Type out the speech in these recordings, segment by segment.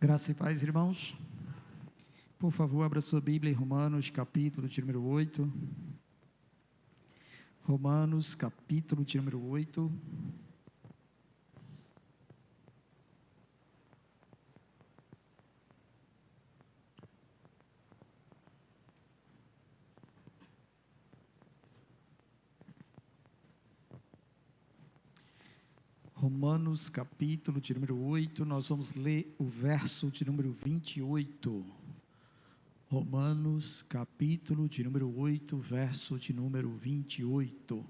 Graça e paz, irmãos. Por favor, abra sua Bíblia em Romanos, capítulo de número 8. Romanos, capítulo de número 8. Romanos, capítulo de número 8, nós vamos ler o verso de número 28. Romanos, capítulo de número 8, verso de número 28.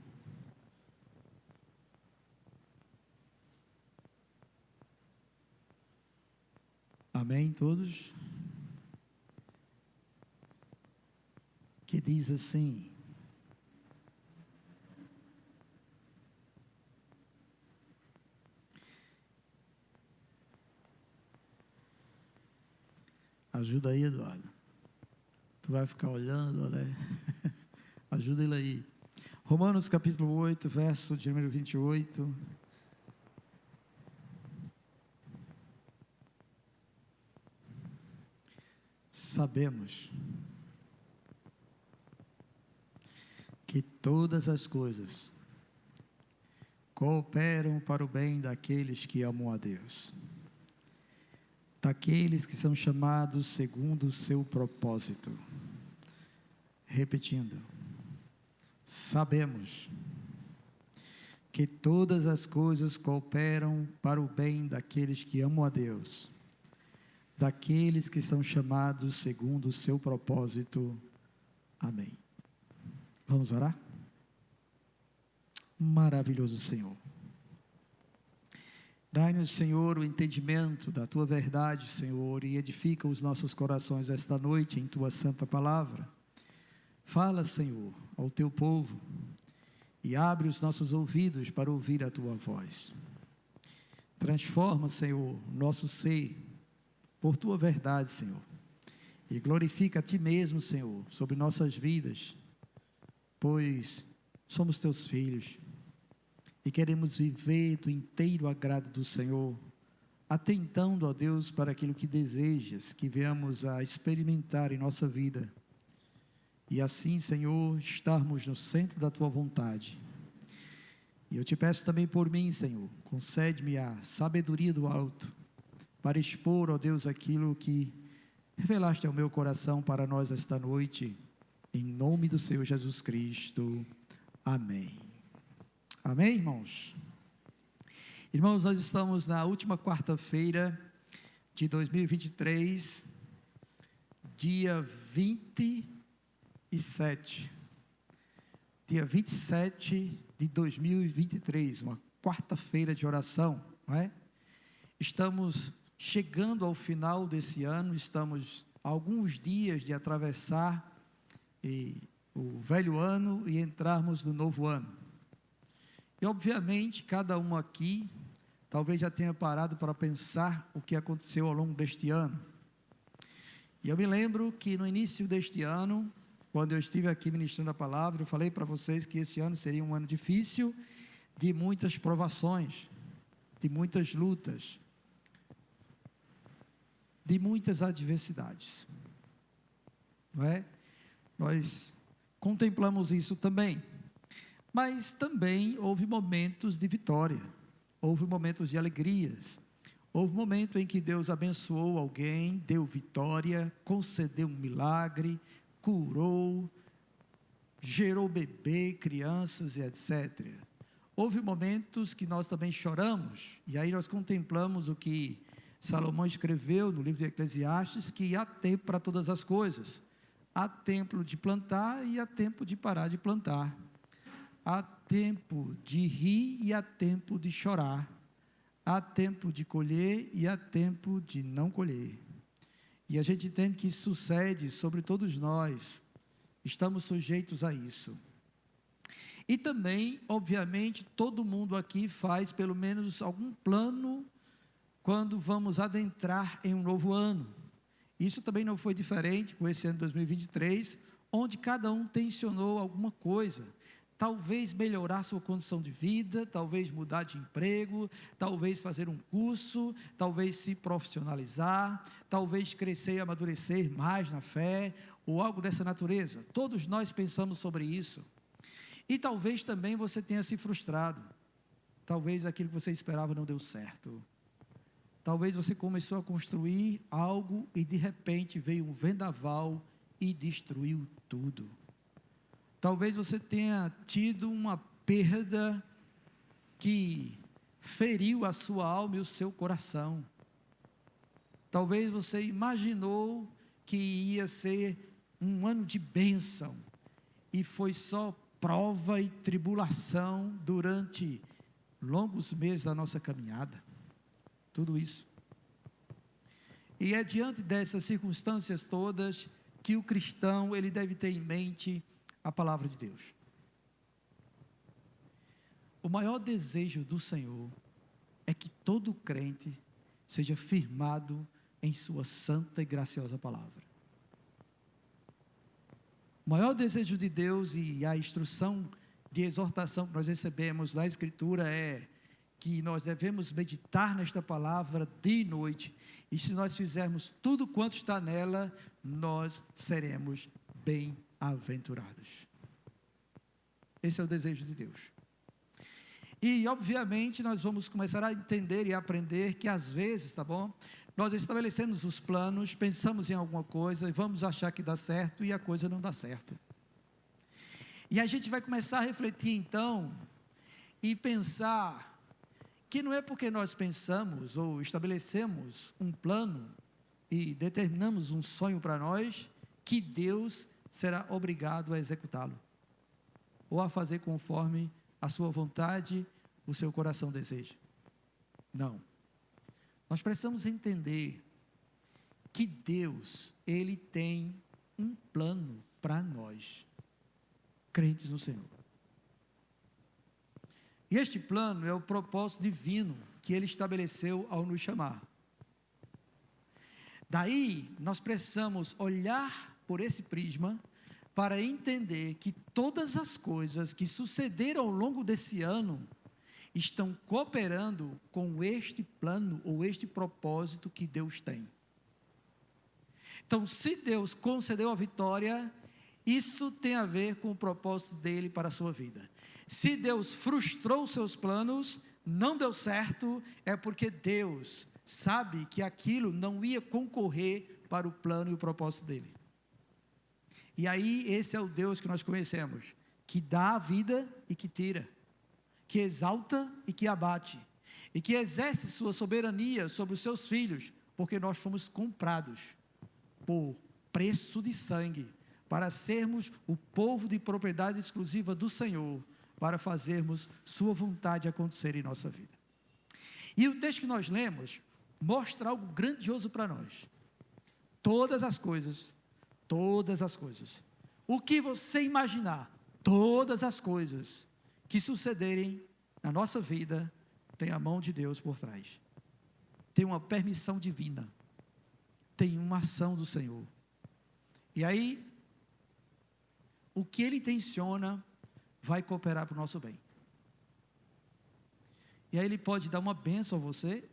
Amém, todos? Que diz assim: ajuda aí, Eduardo. Tu vai ficar olhando, né? Ajuda ele aí. Romanos capítulo 8, verso de número 28. Sabemos que todas as coisas cooperam para o bem daqueles que amam a Deus, daqueles que são chamados segundo o seu propósito. Repetindo, sabemos que todas as coisas cooperam para o bem daqueles que amam a Deus, daqueles que são chamados segundo o seu propósito. Amém. Vamos orar? Maravilhoso Senhor, dai-nos, Senhor, o entendimento da Tua verdade, Senhor, e edifica os nossos corações esta noite em Tua santa palavra. Fala, Senhor, ao Teu povo e abre os nossos ouvidos para ouvir a Tua voz. Transforma, Senhor, nosso ser por Tua verdade, Senhor, e glorifica a Ti mesmo, Senhor, sobre nossas vidas, pois somos Teus filhos e queremos viver do inteiro agrado do Senhor, atentando, ó Deus, para aquilo que desejas que venhamos a experimentar em nossa vida, e assim, Senhor, estarmos no centro da Tua vontade. E eu te peço também por mim, Senhor, concede-me a sabedoria do alto, para expor, ó Deus, aquilo que revelaste ao meu coração para nós esta noite, em nome do Senhor Jesus Cristo. Amém. Amém, irmãos? Irmãos, nós estamos na última quarta-feira de 2023, dia 27 de 2023, uma quarta-feira de oração, não é? Estamos chegando ao final desse ano, estamos a alguns dias de atravessar o velho ano e entrarmos no novo ano. E obviamente cada um aqui talvez já tenha parado para pensar o que aconteceu ao longo deste ano. E eu me lembro que no início deste ano, quando eu estive aqui ministrando a palavra, eu falei para vocês que esse ano seria um ano difícil, de muitas provações, de muitas lutas, de muitas adversidades, não é? Nós contemplamos isso também, mas também houve momentos de vitória, houve momentos de alegrias, houve momento em que Deus abençoou alguém, deu vitória, concedeu um milagre, curou, gerou bebê, crianças e etc. Houve momentos que nós também choramos, e aí nós contemplamos o que Salomão escreveu no livro de Eclesiastes, que há tempo para todas as coisas. Há tempo de plantar e há tempo de parar de plantar. Há tempo de rir e há tempo de chorar. Há tempo de colher e há tempo de não colher. E a gente entende que isso sucede sobre todos nós. Estamos sujeitos a isso. E também, obviamente, todo mundo aqui faz pelo menos algum plano quando vamos adentrar em um novo ano. Isso também não foi diferente com esse ano de 2023, onde cada um tensionou alguma coisa, talvez melhorar sua condição de vida, talvez mudar de emprego, talvez fazer um curso, talvez se profissionalizar, talvez crescer e amadurecer mais na fé, ou algo dessa natureza. Todos nós pensamos sobre isso. E talvez também você tenha se frustrado. Talvez aquilo que você esperava não deu certo. Talvez você começou a construir algo e de repente veio um vendaval e destruiu tudo. Talvez você tenha tido uma perda que feriu a sua alma e o seu coração. Talvez você imaginou que ia ser um ano de bênção e foi só prova e tribulação durante longos meses da nossa caminhada. Tudo isso. E é diante dessas circunstâncias todas que o cristão ele deve ter em mente a palavra de Deus. O maior desejo do Senhor é que todo crente seja firmado em sua santa e graciosa palavra. O maior desejo de Deus e a instrução de exortação que nós recebemos da Escritura é que nós devemos meditar nesta palavra dia e noite, e se nós fizermos tudo quanto está nela, nós seremos bem-aventurados. Esse é o desejo de Deus. E obviamente nós vamos começar a entender e aprender que às vezes, tá bom? Nós estabelecemos os planos, pensamos em alguma coisa e vamos achar que dá certo e a coisa não dá certo. E a gente vai começar a refletir então e pensar que não é porque nós pensamos ou estabelecemos um plano e determinamos um sonho para nós que Deus será obrigado a executá-lo ou a fazer conforme a sua vontade, o seu coração deseja. Não. Nós precisamos entender que Deus, Ele tem um plano para nós, crentes no Senhor. E este plano é o propósito divino que Ele estabeleceu ao nos chamar. Daí, nós precisamos olhar por esse prisma para entender que todas as coisas que sucederam ao longo desse ano estão cooperando com este plano ou este propósito que Deus tem. Então, se Deus concedeu a vitória, isso tem a ver com o propósito dele para a sua vida. Se Deus frustrou os seus planos, não deu certo, é porque Deus sabe que aquilo não ia concorrer para o plano e o propósito dele. E aí, esse é o Deus que nós conhecemos, que dá a vida e que tira, que exalta e que abate, e que exerce sua soberania sobre os seus filhos, porque nós fomos comprados por preço de sangue, para sermos o povo de propriedade exclusiva do Senhor, para fazermos sua vontade acontecer em nossa vida. E o texto que nós lemos mostra algo grandioso para nós. Todas as coisas, o que você imaginar, todas as coisas que sucederem na nossa vida, tem a mão de Deus por trás. Tem uma permissão divina. Tem uma ação do Senhor. E aí, o que Ele intenciona vai cooperar para o nosso bem. E aí Ele pode dar uma bênção a você,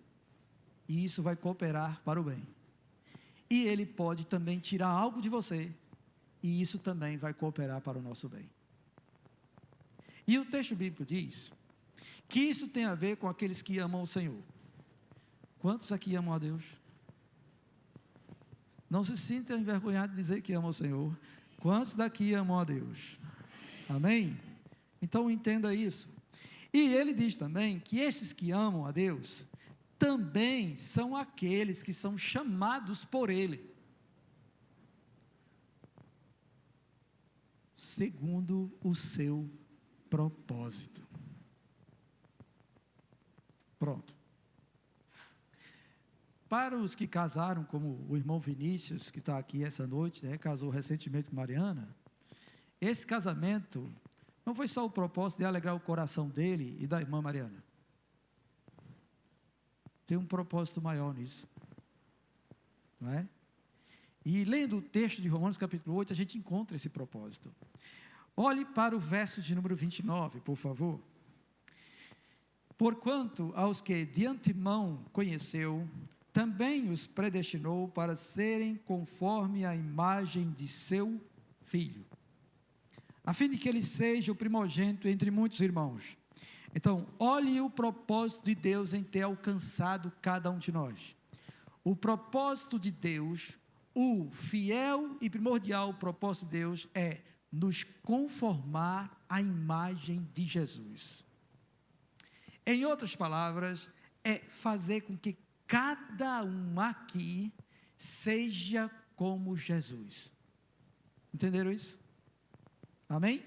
e isso vai cooperar para o bem. E Ele pode também tirar algo de você, e isso também vai cooperar para o nosso bem. E o texto bíblico diz que isso tem a ver com aqueles que amam o Senhor. Quantos aqui amam a Deus? Não se sintam envergonhados de dizer que amam o Senhor. Quantos daqui amam a Deus? Amém? Então entenda isso. E ele diz também que esses que amam a Deus também são aqueles que são chamados por Ele, segundo o seu propósito. Pronto. Para os que casaram, como o irmão Vinícius, que está aqui essa noite, casou recentemente com Mariana, esse casamento não foi só o propósito de alegrar o coração dele e da irmã Mariana. Tem um propósito maior nisso, não é? E lendo o texto de Romanos capítulo 8, a gente encontra esse propósito. Olhe para o verso de número 29, por favor. Porquanto aos que de antemão conheceu, também os predestinou para serem conforme a imagem de seu Filho, a fim de que ele seja o primogênito entre muitos irmãos. Então, olhe o propósito de Deus em ter alcançado cada um de nós. O propósito de Deus, o fiel e primordial propósito de Deus é nos conformar à imagem de Jesus. Em outras palavras, é fazer com que cada um aqui seja como Jesus. Entenderam isso? Amém?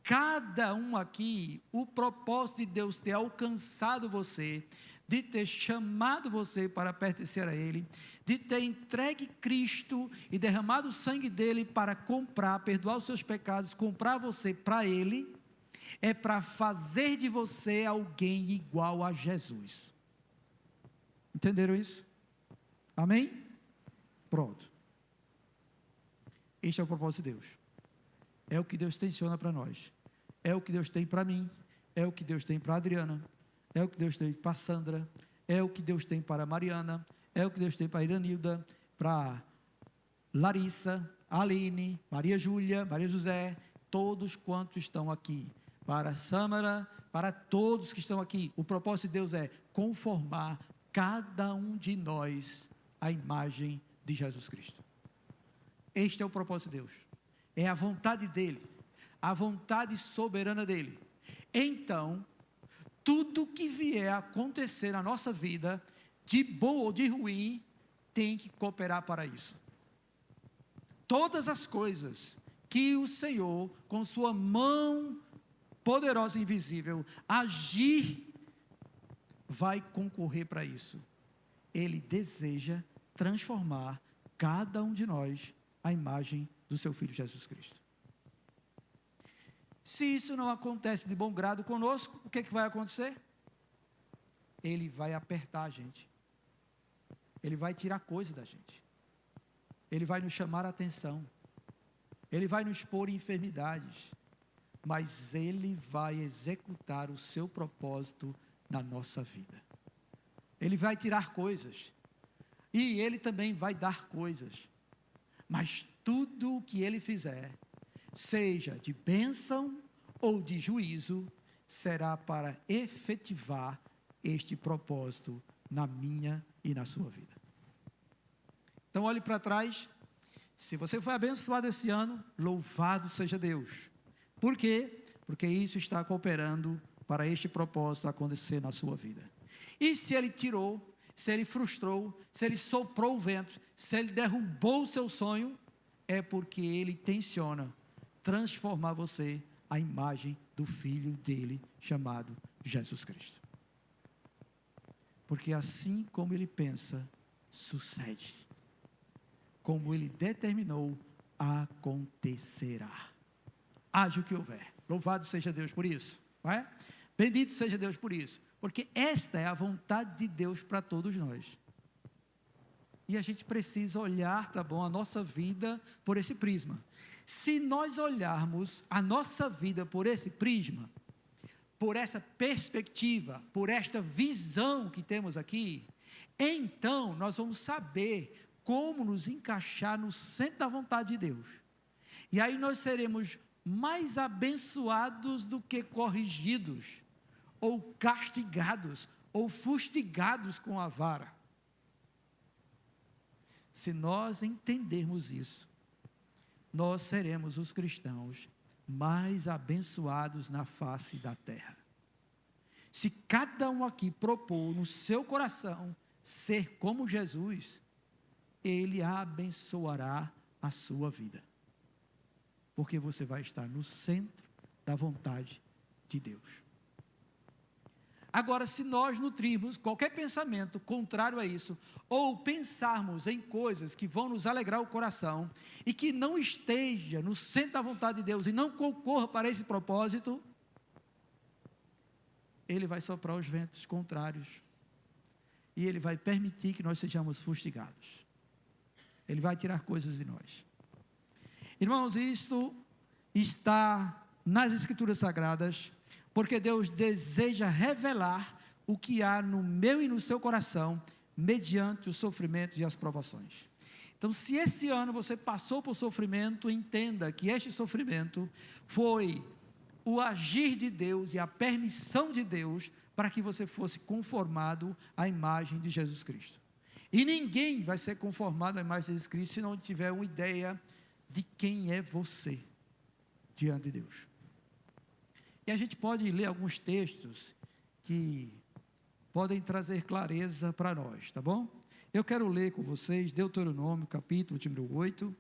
Cada um aqui, o propósito de Deus ter alcançado você, de ter chamado você para pertencer a Ele, de ter entregue Cristo e derramado o sangue dEle para comprar, perdoar os seus pecados, comprar você para Ele, é para fazer de você alguém igual a Jesus. Entenderam isso? Amém? Pronto. Este é o propósito de Deus. É o que Deus tensiona para nós. É o que Deus tem para mim. É o que Deus tem para a Adriana. É o que Deus tem para a Sandra. É o que Deus tem para a Mariana. É o que Deus tem para a Iranilda, para Larissa, Aline, Maria Júlia, Maria José, todos quantos estão aqui. Para a Sâmara, para todos que estão aqui. O propósito de Deus é conformar cada um de nós à imagem de Jesus Cristo. Este é o propósito de Deus. É a vontade dEle, a vontade soberana dEle. Então, tudo que vier a acontecer na nossa vida, de bom ou de ruim, tem que cooperar para isso. Todas as coisas que o Senhor, com sua mão poderosa e invisível, agir, vai concorrer para isso. Ele deseja transformar cada um de nós à imagem do seu Filho Jesus Cristo. Se isso não acontece de bom grado conosco, o que vai acontecer? Ele vai apertar a gente. Ele vai tirar coisa da gente. Ele vai nos chamar a atenção. Ele vai nos pôr em enfermidades. Mas Ele vai executar o seu propósito na nossa vida. Ele vai tirar coisas. E Ele também vai dar coisas. Mas tudo o que Ele fizer, seja de bênção ou de juízo, será para efetivar este propósito na minha e na sua vida. Então olhe para trás. Se você foi abençoado esse ano, louvado seja Deus. Por quê? Porque isso está cooperando para este propósito acontecer na sua vida. E se Ele tirou, se Ele frustrou, se Ele soprou o vento, se Ele derrubou o seu sonho, é porque Ele tenciona transformar você à imagem do Filho dele, chamado Jesus Cristo. Porque assim como Ele pensa, sucede. Como Ele determinou, acontecerá. Haja o que houver. Louvado seja Deus por isso. Não é? Bendito seja Deus por isso. Porque esta é a vontade de Deus para todos nós. E a gente precisa olhar, tá bom, a nossa vida por esse prisma. Se nós olharmos a nossa vida por esse prisma, por essa perspectiva, por esta visão que temos aqui, então nós vamos saber como nos encaixar no centro da vontade de Deus. E aí nós seremos mais abençoados do que corrigidos, ou castigados, ou fustigados com a vara. Se nós entendermos isso, nós seremos os cristãos mais abençoados na face da terra. Se cada um aqui propor no seu coração ser como Jesus, Ele abençoará a sua vida. Porque você vai estar no centro da vontade de Deus. Agora, se nós nutrirmos qualquer pensamento contrário a isso, ou pensarmos em coisas que vão nos alegrar o coração, e que não esteja no centro da vontade de Deus, e não concorra para esse propósito, Ele vai soprar os ventos contrários, e Ele vai permitir que nós sejamos fustigados. Ele vai tirar coisas de nós. Irmãos, está nas Escrituras Sagradas, porque Deus deseja revelar o que há no meu e no seu coração, mediante os sofrimentos e as provações. Então, se esse ano você passou por sofrimento, entenda que este sofrimento foi o agir de Deus e a permissão de Deus para que você fosse conformado à imagem de Jesus Cristo. E ninguém vai ser conformado à imagem de Jesus Cristo se não tiver uma ideia de quem é você diante de Deus. E a gente pode ler alguns textos que podem trazer clareza para nós, tá bom? Eu quero ler com vocês Deuteronômio, capítulo número 8.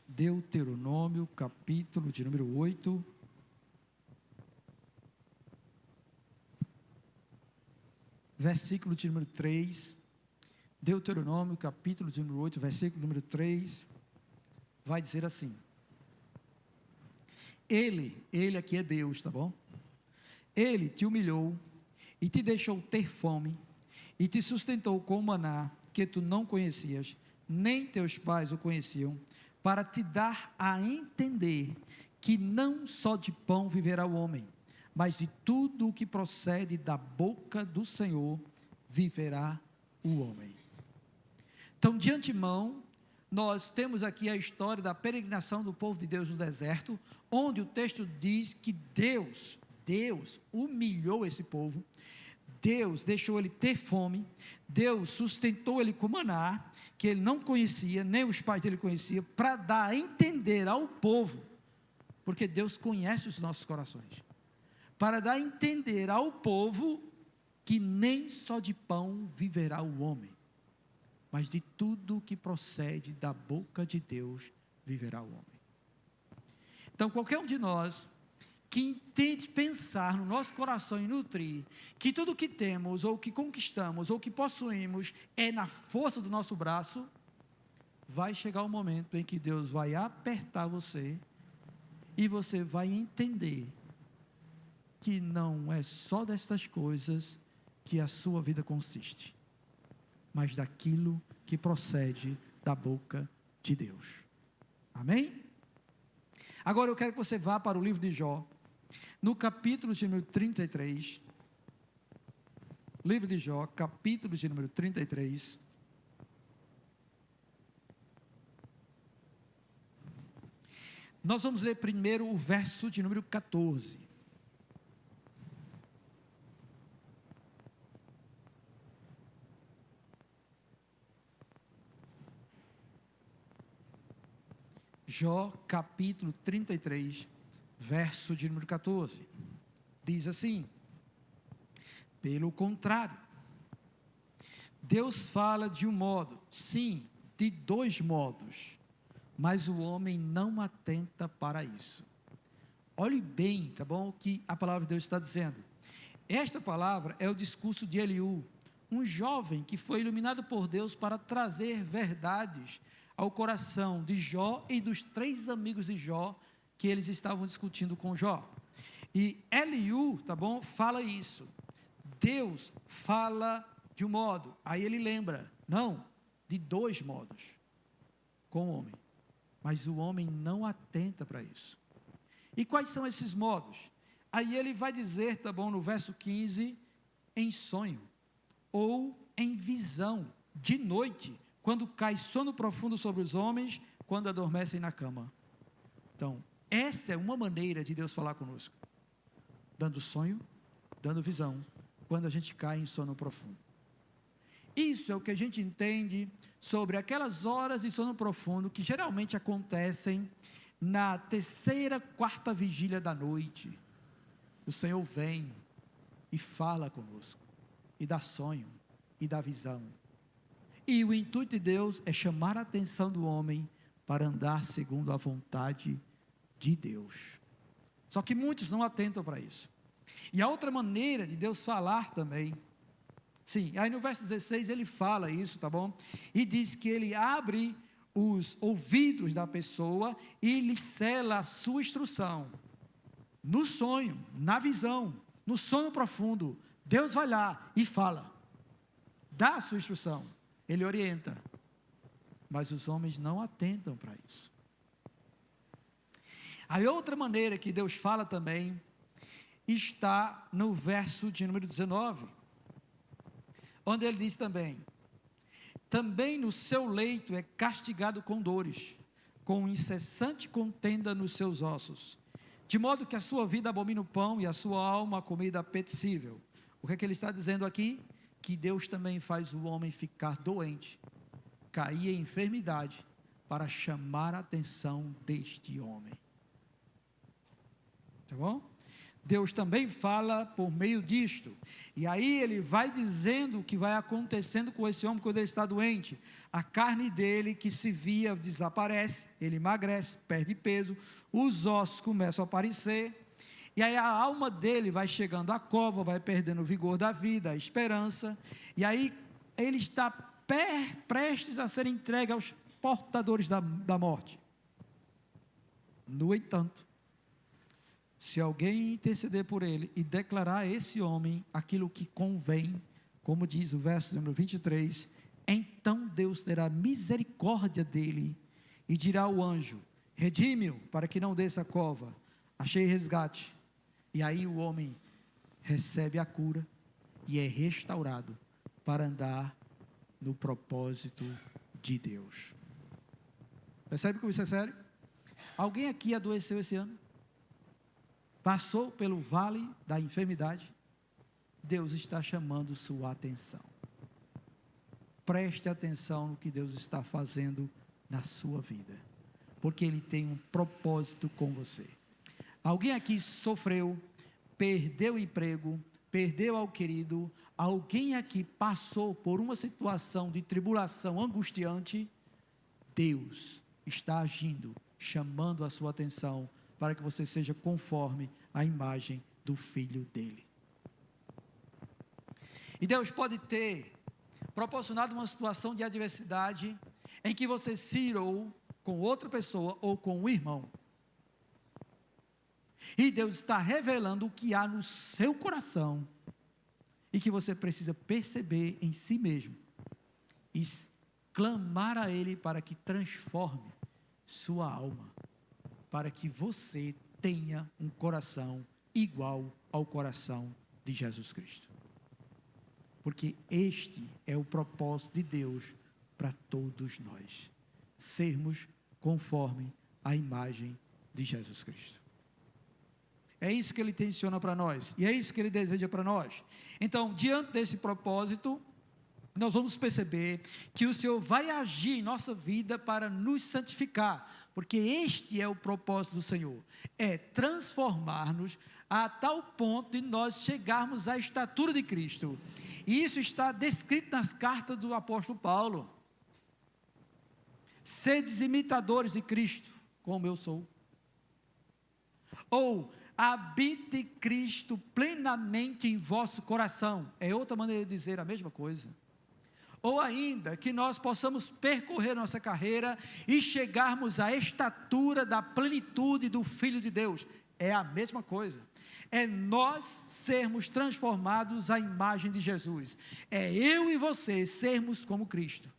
Deuteronômio, capítulo de número 8. Versículo de número 3. Deuteronômio, capítulo de número 8, versículo número 3, vai dizer assim: Ele aqui é Deus, tá bom? Ele te humilhou e te deixou ter fome e te sustentou com maná que tu não conhecias, nem teus pais o conheciam, para te dar a entender que não só de pão viverá o homem, mas de tudo o que procede da boca do Senhor viverá o homem. Então, de antemão, nós temos aqui a história da peregrinação do povo de Deus no deserto, onde o texto diz que Deus humilhou esse povo, Deus deixou ele ter fome, Deus sustentou ele com maná, que ele não conhecia, nem os pais dele conheciam, para dar a entender ao povo, porque Deus conhece os nossos corações, para dar a entender ao povo que nem só de pão viverá o homem, mas de tudo que procede da boca de Deus viverá o homem. Então, qualquer um de nós que intente pensar no nosso coração e nutrir que tudo que temos, ou que conquistamos, ou que possuímos é na força do nosso braço, vai chegar um momento em que Deus vai apertar você e você vai entender que não é só destas coisas que a sua vida consiste, mas daquilo que procede da boca de Deus. Amém? Agora eu quero que você vá para o livro de Jó, no capítulo de número 33, livro de Jó, capítulo de número 33, nós vamos ler primeiro o verso de número 14, Jó, capítulo 33, verso de número 14, diz assim: pelo contrário, Deus fala de um modo, sim, de dois modos, mas o homem não atenta para isso. Olhe bem, tá bom, o que a palavra de Deus está dizendo. Esta palavra é o discurso de Eliú, um jovem que foi iluminado por Deus para trazer verdades ao coração de Jó e dos 3 amigos de Jó, que eles estavam discutindo com Jó. E Eliú, tá bom, fala isso. Deus fala de um modo, aí ele lembra, não, de 2 modos, com o homem, mas o homem não atenta para isso. E quais são esses modos? Aí ele vai dizer, tá bom, no verso 15, em sonho, ou em visão, de noite, quando cai sono profundo sobre os homens, quando adormecem na cama. Então, essa é uma maneira de Deus falar conosco, dando sonho, dando visão, quando a gente cai em sono profundo. Isso é o que a gente entende sobre aquelas horas de sono profundo que geralmente acontecem na 3ª, 4ª vigília da noite. O Senhor vem e fala conosco, e dá sonho, e dá visão. E o intuito de Deus é chamar a atenção do homem para andar segundo a vontade de Deus. Só que muitos não atentam para isso. E a outra maneira de Deus falar também, sim, aí no verso 16 ele fala isso, tá bom? E diz que ele abre os ouvidos da pessoa e lhe sela a sua instrução. no sonho, na visão, no sono profundo, Deus vai lá e fala, dá a sua instrução, Ele orienta, mas os homens não atentam para isso. A outra maneira que Deus fala também, está no verso de número 19, onde Ele diz também no seu leito é castigado com dores, com incessante contenda nos seus ossos, de modo que a sua vida abomina o pão e a sua alma a comida apetecível. O que é que ele está dizendo aqui? Que Deus também faz o homem ficar doente, cair em enfermidade, para chamar a atenção deste homem. Tá bom? Deus também fala por meio disto, e aí ele vai dizendo o que vai acontecendo com esse homem quando ele está doente. A carne dele que se via desaparece, ele emagrece, perde peso, os ossos começam a aparecer, e aí a alma dele vai chegando à cova, vai perdendo o vigor da vida, a esperança, e aí ele está prestes a ser entregue aos portadores da morte. No entanto, se alguém interceder por ele e declarar a esse homem aquilo que convém, como diz o verso número 23, então Deus terá misericórdia dele e dirá ao anjo, redime-o para que não desça a cova, achei resgate. E aí o homem recebe a cura e é restaurado para andar no propósito de Deus. Percebe como isso é sério? Alguém aqui adoeceu esse ano? Passou pelo vale da enfermidade? Deus está chamando sua atenção. Preste atenção no que Deus está fazendo na sua vida, porque Ele tem um propósito com você. Alguém aqui sofreu, perdeu o emprego, perdeu ao querido, alguém aqui passou por uma situação de tribulação angustiante? Deus está agindo, chamando a sua atenção, para que você seja conforme a imagem do Filho dele. E Deus pode ter proporcionado uma situação de adversidade, em que você se irou com outra pessoa, ou com um irmão, e Deus está revelando o que há no seu coração, e que você precisa perceber em si mesmo, e clamar a Ele para que transforme sua alma, para que você tenha um coração igual ao coração de Jesus Cristo. Porque este é o propósito de Deus para todos nós, sermos conforme a imagem de Jesus Cristo. É isso que Ele intenciona para nós, e é isso que Ele deseja para nós. Então, diante desse propósito, nós vamos perceber que o Senhor vai agir em nossa vida para nos santificar, porque este é o propósito do Senhor, é transformar-nos a tal ponto de nós chegarmos à estatura de Cristo, e isso está descrito nas cartas do apóstolo Paulo: sedes imitadores de Cristo, como eu sou, ou habite Cristo plenamente em vosso coração, é outra maneira de dizer a mesma coisa. Ou ainda, que nós possamos percorrer nossa carreira e chegarmos à estatura da plenitude do Filho de Deus, é a mesma coisa. É nós sermos transformados à imagem de Jesus, é eu e você sermos como Cristo.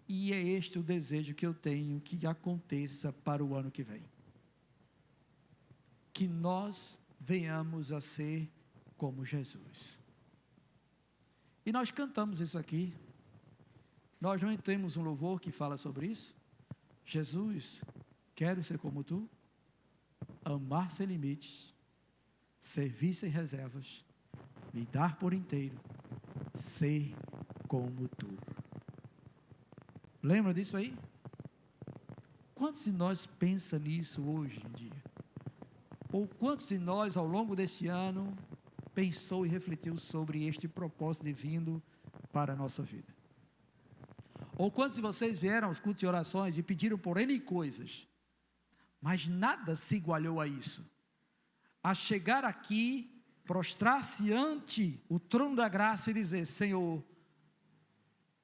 E é este o desejo que eu tenho que aconteça para o ano que vem, que nós venhamos a ser como Jesus. E nós cantamos isso aqui. Nós não temos um louvor que fala sobre isso? Jesus, quero ser como tu, amar sem limites, servir sem reservas, me dar por inteiro, ser como tu. Lembra disso aí? Quantos de nós pensam nisso hoje em dia? Ou quantos de nós, ao longo deste ano, pensou e refletiu sobre este propósito divino para a nossa vida? Ou quantos de vocês vieram aos cultos e orações e pediram por N coisas, mas nada se igualou a isso, a chegar aqui, prostrar-se ante o trono da graça e dizer: Senhor,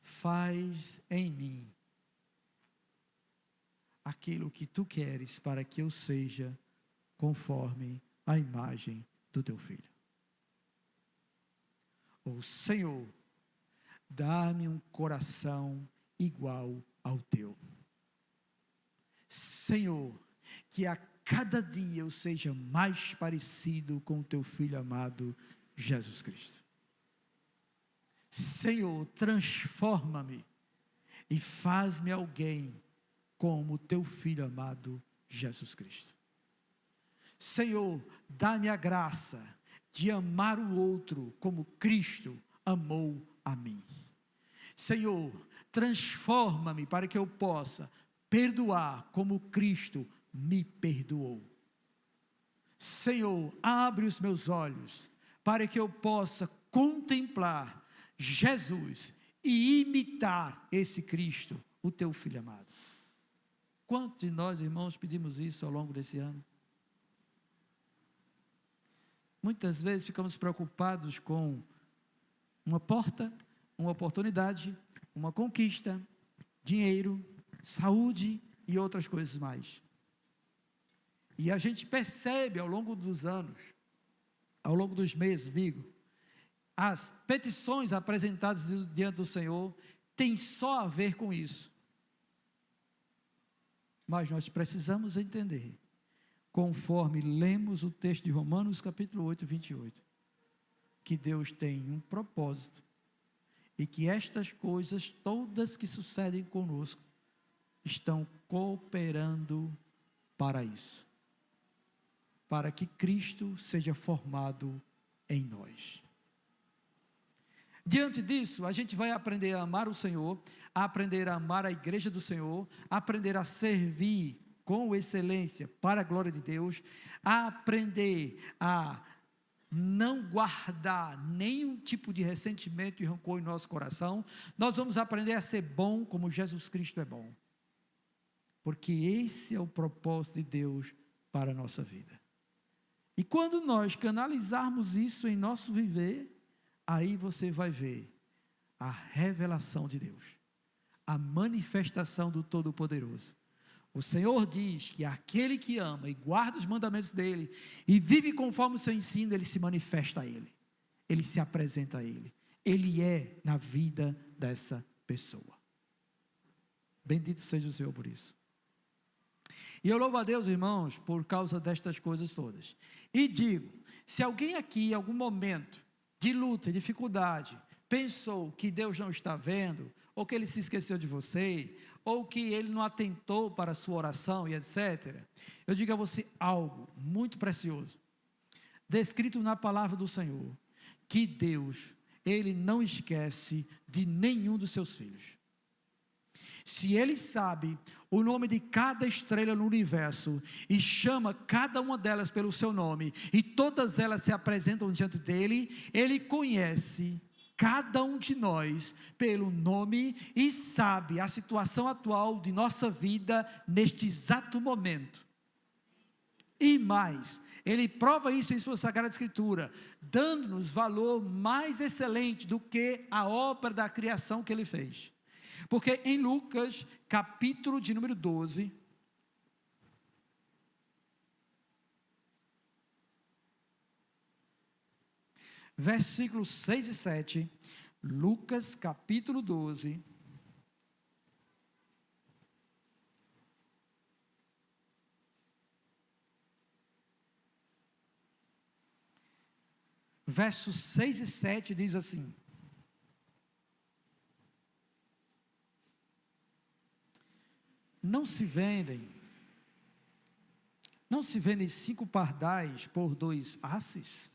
faz em mim aquilo que tu queres para que eu seja conforme a imagem do teu filho. O Senhor, dá-me um coração igual ao teu. Senhor, que a cada dia eu seja mais parecido com o teu filho amado, Jesus Cristo. Senhor, transforma-me e faz-me alguém como o teu filho amado, Jesus Cristo. Senhor, dá-me a graça de amar o outro como Cristo amou a mim. Senhor, transforma-me para que eu possa perdoar como Cristo me perdoou. Senhor, abre os meus olhos para que eu possa contemplar Jesus e imitar esse Cristo, o teu filho amado. Quantos de nós, irmãos, pedimos isso ao longo desse ano? Muitas vezes ficamos preocupados com uma porta, uma oportunidade, uma conquista, dinheiro, saúde e outras coisas mais. E a gente percebe ao longo dos anos, ao longo dos meses, as petições apresentadas diante do Senhor têm só a ver com isso. Mas nós precisamos entender, conforme lemos o texto de Romanos capítulo 8, 28, que Deus tem um propósito e que estas coisas todas que sucedem conosco estão cooperando para isso, para que Cristo seja formado em nós. Diante disso, a gente vai aprender a amar o Senhor, a aprender a amar a igreja do Senhor, a aprender a servir com excelência para a glória de Deus, a aprender a não guardar nenhum tipo de ressentimento e rancor em nosso coração. Nós vamos aprender a ser bom como Jesus Cristo é bom, porque esse é o propósito de Deus para a nossa vida. E quando nós canalizarmos isso em nosso viver, aí você vai ver a revelação de Deus, a manifestação do Todo-Poderoso. O Senhor diz que aquele que ama e guarda os mandamentos dele e vive conforme o seu ensino, ele se manifesta a ele, ele se apresenta a ele, ele é na vida dessa pessoa. Bendito seja o Senhor por isso. E eu louvo a Deus, irmãos, por causa destas coisas todas. E digo, se alguém aqui em algum momento de luta, dificuldade, pensou que Deus não está vendo, ou que Ele se esqueceu de você, ou que Ele não atentou para a sua oração e etc., eu digo a você algo muito precioso, descrito na palavra do Senhor, que Deus, Ele não esquece de nenhum dos seus filhos. Se Ele sabe o nome de cada estrela no universo e chama cada uma delas pelo seu nome, e todas elas se apresentam diante dEle, Ele conhece cada um de nós pelo nome e sabe a situação atual de nossa vida neste exato momento. E mais, Ele prova isso em sua Sagrada Escritura, dando-nos valor mais excelente do que a obra da criação que Ele fez. Porque em Lucas, capítulo de número 12, versículos 6 e 7, Lucas, capítulo 12, versos 6 e 7 diz assim: Não se vendem 5 pardais por 2 asses?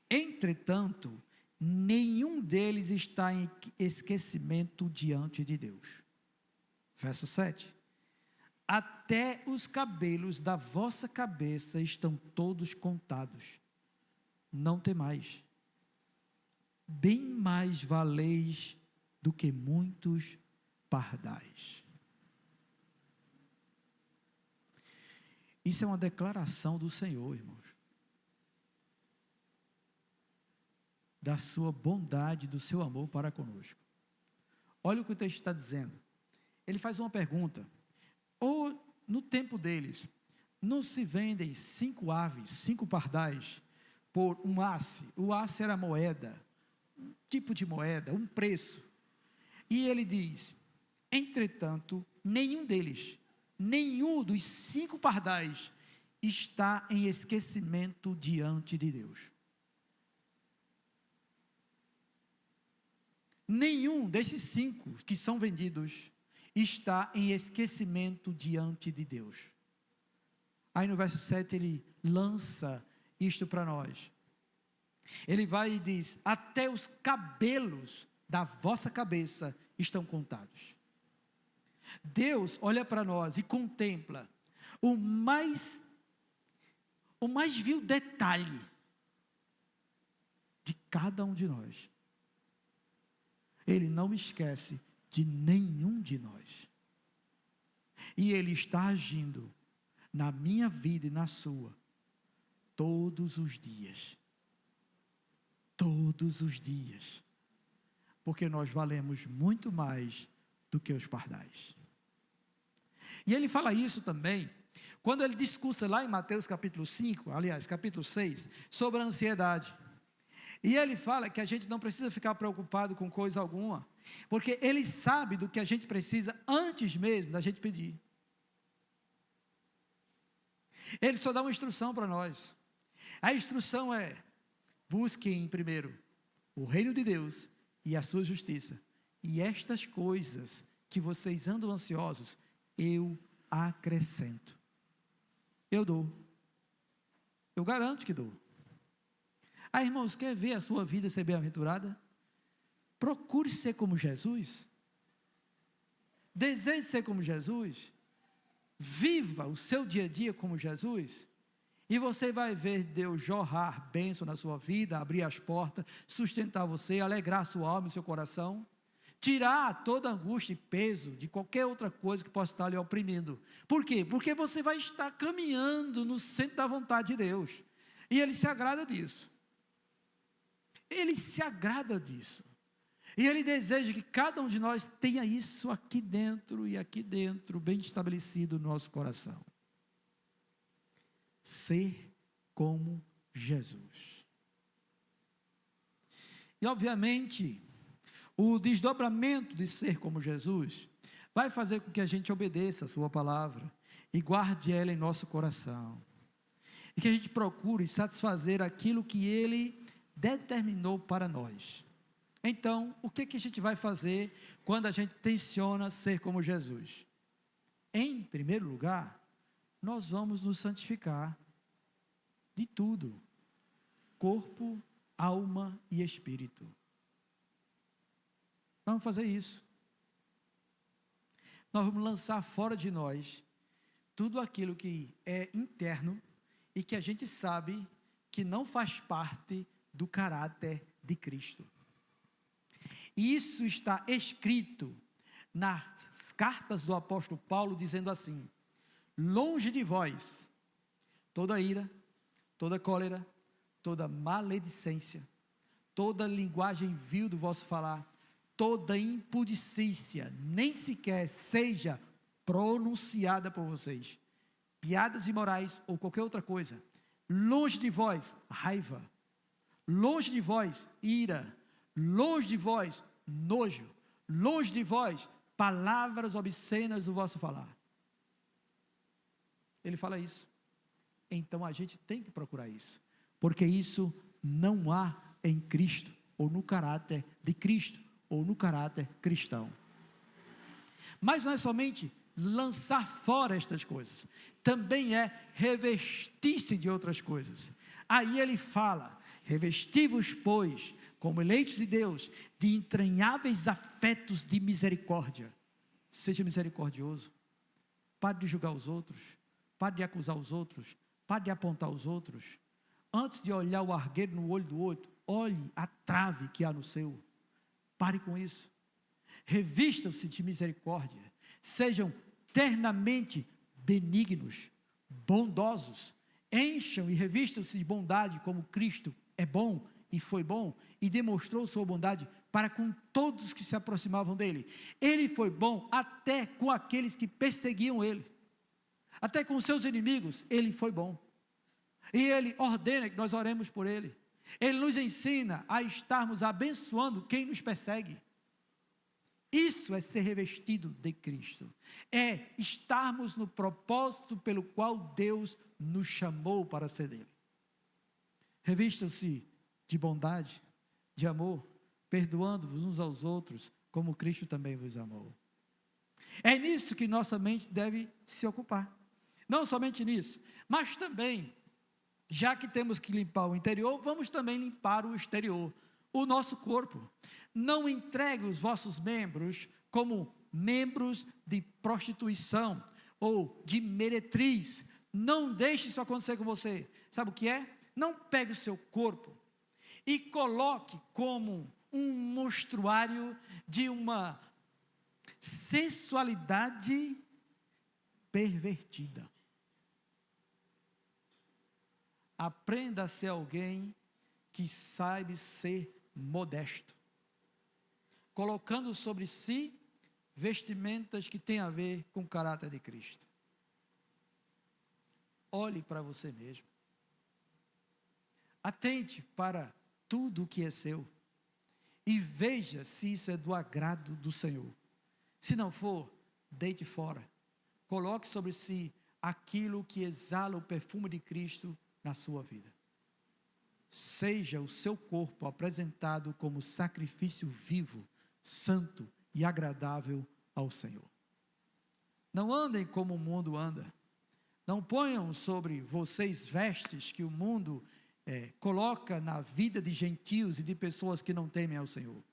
Entretanto, nenhum deles está em esquecimento diante de Deus. Verso 7. Até os cabelos da vossa cabeça estão todos contados. Não temais. Bem mais valeis do que muitos pardais. Isso é uma declaração do Senhor, irmãos, da sua bondade, do seu amor para conosco. Olha o que o texto está dizendo. Ele faz uma pergunta. Ou no tempo deles, não se vendem 5 aves, 5 pardais, por um asse. O asse era moeda, um tipo de moeda, um preço. E ele diz: entretanto, nenhum dos 5 pardais está em esquecimento diante de Deus. Nenhum desses 5 que são vendidos está em esquecimento diante de Deus. Aí no verso 7 ele lança isto para nós. Ele vai e diz: até os cabelos da vossa cabeça estão contados. Deus olha para nós e contempla o mais vil detalhe de cada um de nós. Ele não esquece de nenhum de nós. E Ele está agindo na minha vida e na sua, todos os dias. Todos os dias. Porque nós valemos muito mais do que os pardais. E Ele fala isso também, quando Ele discursa lá em Mateus capítulo 5, aliás, capítulo 6, sobre a ansiedade. E Ele fala que a gente não precisa ficar preocupado com coisa alguma, porque Ele sabe do que a gente precisa antes mesmo da gente pedir. Ele só dá uma instrução para nós. A instrução é: busquem primeiro o reino de Deus e a sua justiça, e estas coisas que vocês andam ansiosos, eu acrescento. Eu dou. Eu garanto que dou. Ah, irmãos, quer ver a sua vida ser bem-aventurada? Procure ser como Jesus. Deseje ser como Jesus. Viva o seu dia a dia como Jesus. E você vai ver Deus jorrar bênção na sua vida, abrir as portas, sustentar você, alegrar a sua alma e seu coração, tirar toda angústia e peso de qualquer outra coisa que possa estar lhe oprimindo. Por quê? Porque você vai estar caminhando no centro da vontade de Deus. E Ele se agrada disso. Ele se agrada disso. E Ele deseja que cada um de nós tenha isso aqui dentro e aqui dentro, bem estabelecido no nosso coração. Ser como Jesus. E obviamente, o desdobramento de ser como Jesus vai fazer com que a gente obedeça a sua palavra e guarde ela em nosso coração. E que a gente procure satisfazer aquilo que Ele determinou para nós. Então, o que a gente vai fazer quando a gente tenciona ser como Jesus? Em primeiro lugar, nós vamos nos santificar de tudo, corpo, alma e espírito. Nós vamos fazer isso. Nós vamos lançar fora de nós tudo aquilo que é interno e que a gente sabe que não faz parte do caráter de Cristo. E isso está escrito nas cartas do apóstolo Paulo, dizendo assim: longe de vós toda ira, toda cólera, toda maledicência, toda linguagem vil do vosso falar, toda impudicícia, nem sequer seja pronunciada por vocês, piadas imorais ou qualquer outra coisa. Longe de vós raiva, longe de vós ira, longe de vós nojo, longe de vós palavras obscenas do vosso falar. Ele fala isso. Então a gente tem que procurar isso, porque isso não há em Cristo, ou no caráter de Cristo, ou no caráter cristão. Mas não é somente lançar fora estas coisas, também é revestir-se de outras coisas. Aí ele fala: revesti-vos, pois, como eleitos de Deus, de entranháveis afetos de misericórdia. Seja misericordioso. Pare de julgar os outros. Pare de acusar os outros. Pare de apontar os outros. Antes de olhar o argueiro no olho do outro, olhe a trave que há no seu. Pare com isso. Revistam-se de misericórdia. Sejam ternamente benignos, bondosos. Encham e revistam-se de bondade, como Cristo é bom e foi bom e demonstrou sua bondade para com todos que se aproximavam dele. Ele foi bom até com aqueles que perseguiam ele. até com os seus inimigos, ele foi bom. E ele ordena que nós oremos por ele. Ele nos ensina a estarmos abençoando quem nos persegue. Isso é ser revestido de Cristo. É estarmos no propósito pelo qual Deus nos chamou para ser dele. Revistam-se de bondade, de amor, perdoando-vos uns aos outros, como Cristo também vos amou. É nisso que nossa mente deve se ocupar. Não somente nisso, mas também, já que temos que limpar o interior, vamos também limpar o exterior, o nosso corpo. Não entregue os vossos membros como membros de prostituição ou de meretriz. Não deixe isso acontecer com você. Sabe o que é? Não pegue o seu corpo e coloque como um mostruário de uma sensualidade pervertida. Aprenda a ser alguém que saiba ser modesto, colocando sobre si vestimentas que têm a ver com o caráter de Cristo. Olhe para você mesmo. Atente para tudo o que é seu e veja se isso é do agrado do Senhor. Se não for, deite fora. Coloque sobre si aquilo que exala o perfume de Cristo na sua vida. Seja o seu corpo apresentado como sacrifício vivo, santo e agradável ao Senhor. Não andem como o mundo anda. Não ponham sobre vocês vestes que o mundo coloca na vida de gentios e de pessoas que não temem ao Senhor.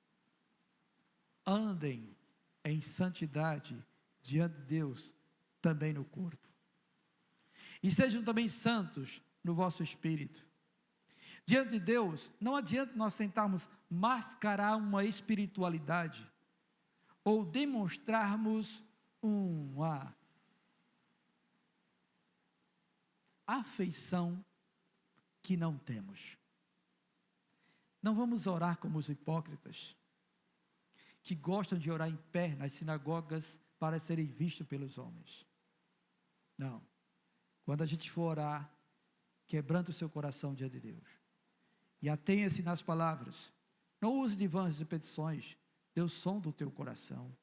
Andem em santidade diante de Deus, também no corpo. E sejam também santos no vosso espírito. Diante de Deus, não adianta nós tentarmos mascarar uma espiritualidade ou demonstrarmos uma afeição que não temos. Não vamos orar como os hipócritas, que gostam de orar em pé nas sinagogas para serem vistos pelos homens. Não. Quando a gente for orar, quebranta o seu coração diante de Deus. E atenha-se nas palavras. Não use de vãs repetições. Dê o som do teu coração.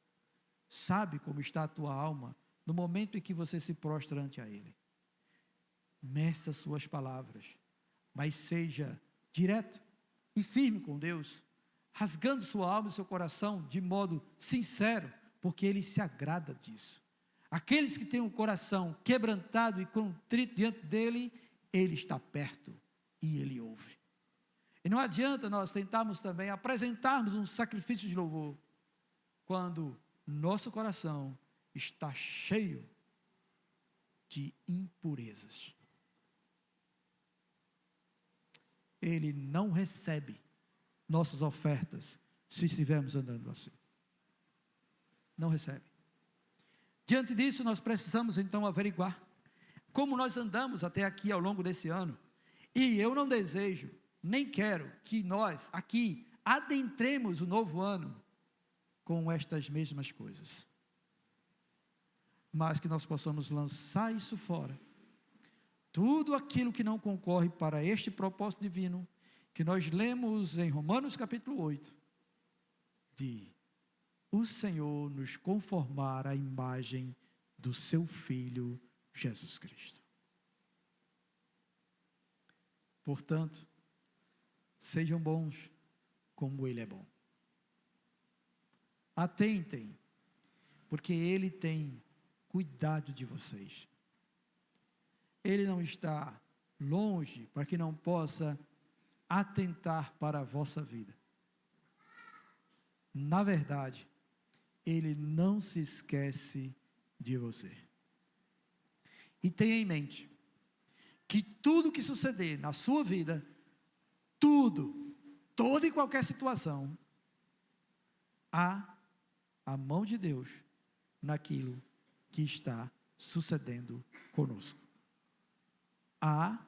Sabe como está a tua alma no momento em que você se prostra ante a Ele. Meça suas palavras, mas seja direto e firme com Deus, rasgando sua alma e seu coração de modo sincero, porque Ele se agrada disso. Aqueles que têm o coração quebrantado e contrito diante dEle, Ele está perto e Ele ouve. E não adianta nós tentarmos também apresentarmos um sacrifício de louvor, quando nosso coração está cheio de impurezas. Ele não recebe nossas ofertas se estivermos andando assim. Não recebe. Diante disso, nós precisamos então averiguar como nós andamos até aqui ao longo desse ano. E eu não desejo, nem quero que nós aqui adentremos o novo ano com estas mesmas coisas. Mas que nós possamos lançar isso fora. Tudo aquilo que não concorre para este propósito divino, que nós lemos em Romanos capítulo 8, de o Senhor nos conformar à imagem do seu Filho Jesus Cristo. Portanto, sejam bons como Ele é bom. Atentem, porque Ele tem cuidado de vocês. Ele não está longe para que não possa atentar para a vossa vida. Na verdade, Ele não se esquece de você. E tenha em mente que tudo que suceder na sua vida, toda e qualquer situação, há a mão de Deus naquilo que está sucedendo conosco. Há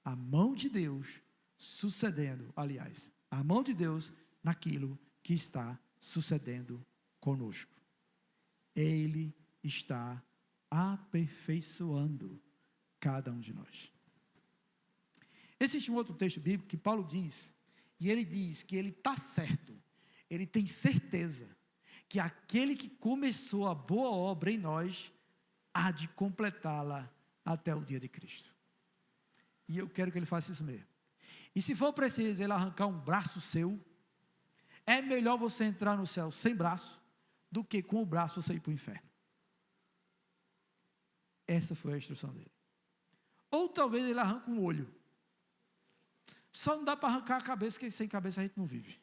a mão de Deus sucedendo, aliás, a mão de Deus naquilo que está sucedendo conosco. Ele está aperfeiçoando cada um de nós. Existe um outro texto bíblico que Paulo diz, e ele diz que ele está certo, ele tem certeza que aquele que começou a boa obra em nós, há de completá-la até o dia de Cristo. E eu quero que ele faça isso mesmo. E se for preciso ele arrancar um braço seu, é melhor você entrar no céu sem braço, do que com o braço você ir para o inferno. Essa foi a instrução dele. Ou talvez ele arranque um olho. Só não dá para arrancar a cabeça, porque sem cabeça a gente não vive.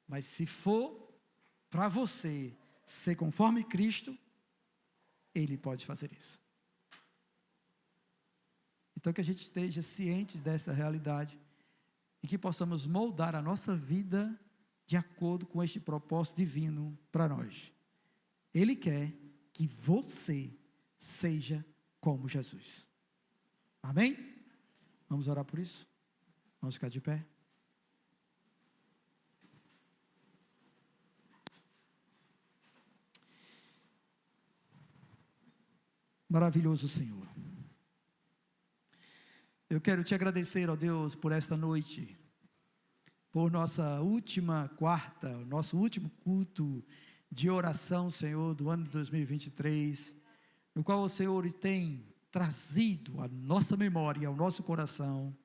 Mas se for para você ser conforme Cristo, Ele pode fazer isso. Então que a gente esteja cientes dessa realidade e que possamos moldar a nossa vida de acordo com este propósito divino para nós. Ele quer que você seja como Jesus. Amém? Vamos orar por isso? Vamos ficar de pé? Maravilhoso Senhor. Eu quero te agradecer, ó Deus, por esta noite, por nossa última quarta, nosso último culto de oração, Senhor, do ano de 2023, no qual o Senhor tem trazido à nossa memória, ao nosso coração,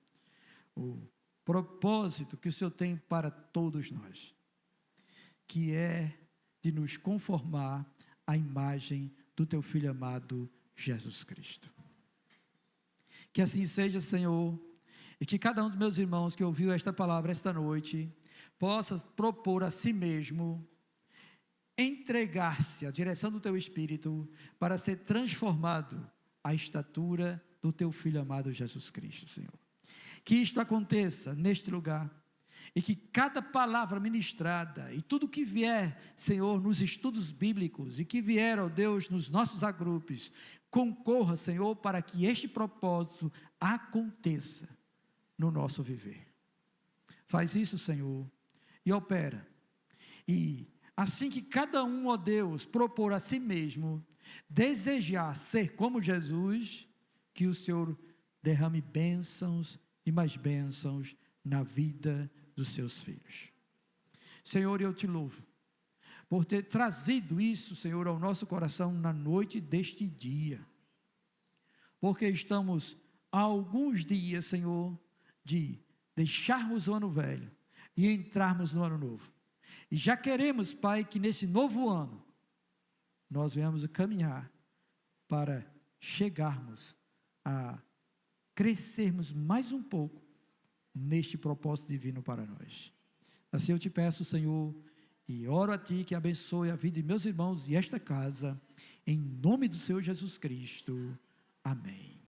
o propósito que o Senhor tem para todos nós, que é de nos conformar à imagem do Teu Filho amado, Jesus Cristo. Que assim seja, Senhor, e que cada um dos meus irmãos que ouviu esta palavra esta noite, possa propor a si mesmo, entregar-se à direção do Teu Espírito, para ser transformado à estatura do Teu Filho amado Jesus Cristo, Senhor. Que isto aconteça neste lugar, e que cada palavra ministrada, e tudo que vier, Senhor, nos estudos bíblicos, e que vier, ó Deus, nos nossos agrupes, concorra, Senhor, para que este propósito aconteça no nosso viver. Faz isso, Senhor, e opera. E assim que cada um, ó Deus, propor a si mesmo, desejar ser como Jesus, que o Senhor derrame bênçãos e mais bênçãos na vida dos seus filhos. Senhor, eu te louvo por ter trazido isso, Senhor, ao nosso coração na noite deste dia, porque estamos há alguns dias, Senhor, de deixarmos o ano velho e entrarmos no ano novo, e já queremos, Pai, que nesse novo ano, nós venhamos a caminhar para chegarmos a crescermos mais um pouco neste propósito divino para nós. Assim eu te peço, Senhor, e oro a Ti que abençoe a vida de meus irmãos e esta casa, em nome do Senhor Jesus Cristo. Amém.